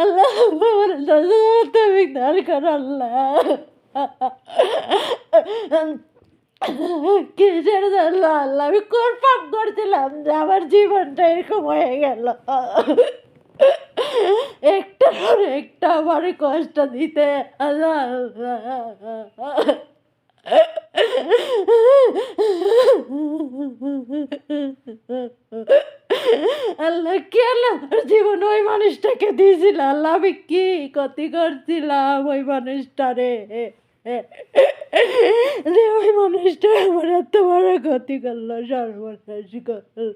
আল্লাহ আমার তুমি দান কর আল্লাহ। কিসের জন্য আল্লাহ? আমি কোন পাপ করছিলাম যে আমার জীবনটা এরকম হয়ে গেল? একটা পর একটা আমার কষ্ট দিতে আল্লাহ। আল্লাহ কেন আমার জীবন ওই মানুষটাকে দিয়েছিল? আল্লাহ আমি কি ক্ষতি করছিলাম ওই মানুষটারে যে ওই মানুষটা আমার এত বড় ক্ষতি করলো, সর্বনাশ করলো।